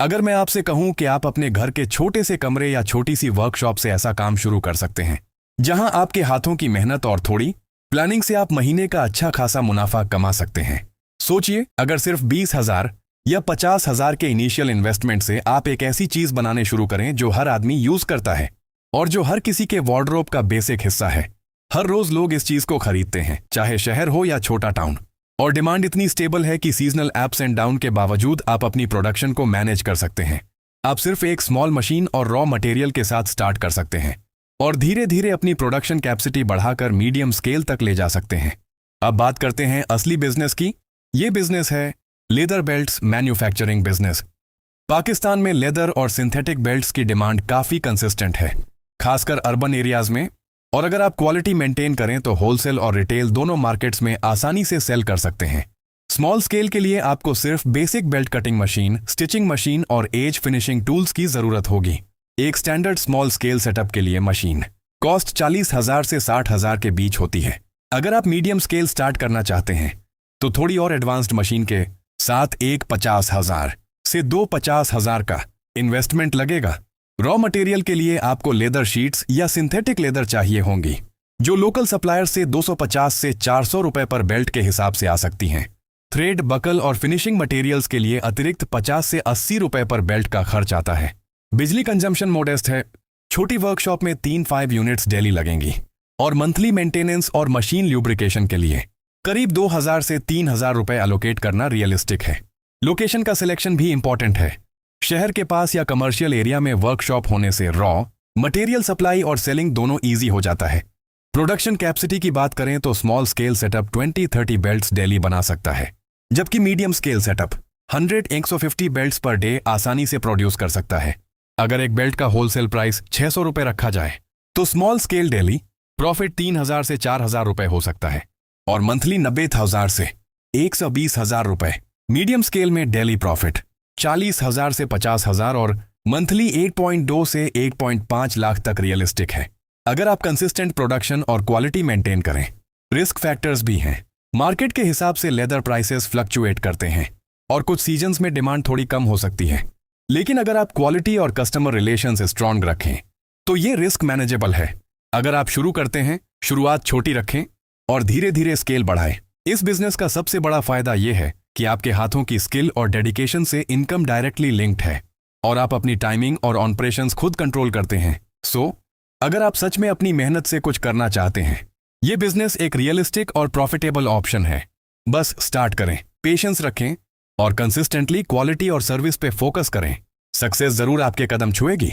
अगर मैं आपसे कहूं कि आप अपने घर के छोटे से कमरे या छोटी सी वर्कशॉप से ऐसा काम शुरू कर सकते हैं जहां आपके हाथों की मेहनत और थोड़ी प्लानिंग से आप महीने का अच्छा खासा मुनाफा कमा सकते हैं। सोचिए, अगर सिर्फ 20,000 या 50,000 के इनिशियल इन्वेस्टमेंट से आप एक ऐसी चीज बनाने शुरू करें जो हर आदमी यूज करता है और जो हर किसी के वार्डरोब का बेसिक हिस्सा है। हर रोज लोग इस चीज को खरीदते हैं, चाहे शहर हो या छोटा टाउन, और डिमांड इतनी स्टेबल है कि सीजनल अप्स एंड डाउन के बावजूद आप अपनी प्रोडक्शन को मैनेज कर सकते हैं। आप सिर्फ एक स्मॉल मशीन और रॉ मटेरियल के साथ स्टार्ट कर सकते हैं और धीरे धीरे अपनी प्रोडक्शन कैपेसिटी बढ़ाकर मीडियम स्केल तक ले जा सकते हैं। अब बात करते हैं असली बिजनेस की। ये बिजनेस है leather belts manufacturing business. Pakistan में लेदर और सिंथेटिक बेल्ट्स की डिमांड काफी कंसिस्टेंट है, खासकर अर्बन एरियाज में, और अगर आप क्वालिटी मेंटेन करें तो होलसेल और रिटेल दोनों मार्केट्स में आसानी से सेल कर सकते हैं। स्मॉल स्केल के लिए आपको सिर्फ basic belt cutting machine, stitching machine और एज फिनिशिंग टूल्स की जरूरत होगी। एक स्टैंडर्ड स्मॉल स्केल सेटअप के लिए मशीन कॉस्ट 40,000 से 60,000 के बीच होती है। अगर आप मीडियम स्केल स्टार्ट करना चाहते हैं तो थोड़ी और एडवांस्ड मशीन के साथ एक 50,000 से 50,000 का इन्वेस्टमेंट लगेगा। रॉ मटेरियल के लिए आपको लेदर शीट्स या सिंथेटिक लेदर चाहिए होंगी, जो लोकल सप्लायर से 250 से 400 रुपए पर बेल्ट के हिसाब से आ सकती हैं। थ्रेड, बकल और फिनिशिंग मटेरियल्स के लिए अतिरिक्त 50 से 80 रुपए पर बेल्ट का खर्च आता है। बिजली कंजम्पशन मोडेस्ट है। छोटी वर्कशॉप में 3-5 यूनिट्स डेली लगेंगी और मंथली मेंटेनेंस और मशीन ल्यूब्रिकेशन के लिए करीब 2,000 से 3,000 रुपए एलोकेट करना रियलिस्टिक है। लोकेशन का सिलेक्शन भी इंपॉर्टेंट है। शहर के पास या कमर्शियल एरिया में वर्कशॉप होने से रॉ मटेरियल सप्लाई और सेलिंग दोनों इजी हो जाता है। प्रोडक्शन कैपेसिटी की बात करें तो small scale setup 20-30 belts daily बना सकता है, जबकि medium scale setup 100-150 belts per day आसानी से प्रोड्यूस कर सकता है। अगर एक बेल्ट का होलसेल प्राइस 600 रुपए रखा जाए तो स्मॉल स्केल डेली प्रॉफिट 3,000 से 4,000 रुपए हो सकता है और मंथली 90,000 से 120,000 रुपए। मीडियम स्केल में डेली प्रॉफिट 40,000 से 50,000 और मंथली 8.2 से 8.5 लाख तक रियलिस्टिक है, अगर आप कंसिस्टेंट प्रोडक्शन और क्वालिटी मेंटेन करें। रिस्क फैक्टर्स भी हैं। मार्केट के हिसाब से लेदर प्राइसेस फ्लक्चुएट करते हैं और कुछ सीजन्स में डिमांड थोड़ी कम हो सकती है, लेकिन अगर आप क्वालिटी और कस्टमर रिलेशंस स्ट्रॉन्ग रखें तो ये रिस्क मैनेजेबल है। अगर आप शुरू करते हैं, शुरुआत छोटी रखें और धीरे धीरे स्केल बढ़ाएं। इस बिजनेस का सबसे बड़ा फायदा यह है कि आपके हाथों की स्किल और डेडिकेशन से इनकम डायरेक्टली लिंक्ड है और आप अपनी टाइमिंग और ऑपरेशंस खुद कंट्रोल करते हैं। अगर आप सच में अपनी मेहनत से कुछ करना चाहते हैं, ये बिजनेस एक रियलिस्टिक और प्रॉफिटेबल ऑप्शन है। बस स्टार्ट करें, पेशेंस रखें और कंसिस्टेंटली क्वालिटी और सर्विस पे फोकस करें। सक्सेस जरूर आपके कदम छुएगी।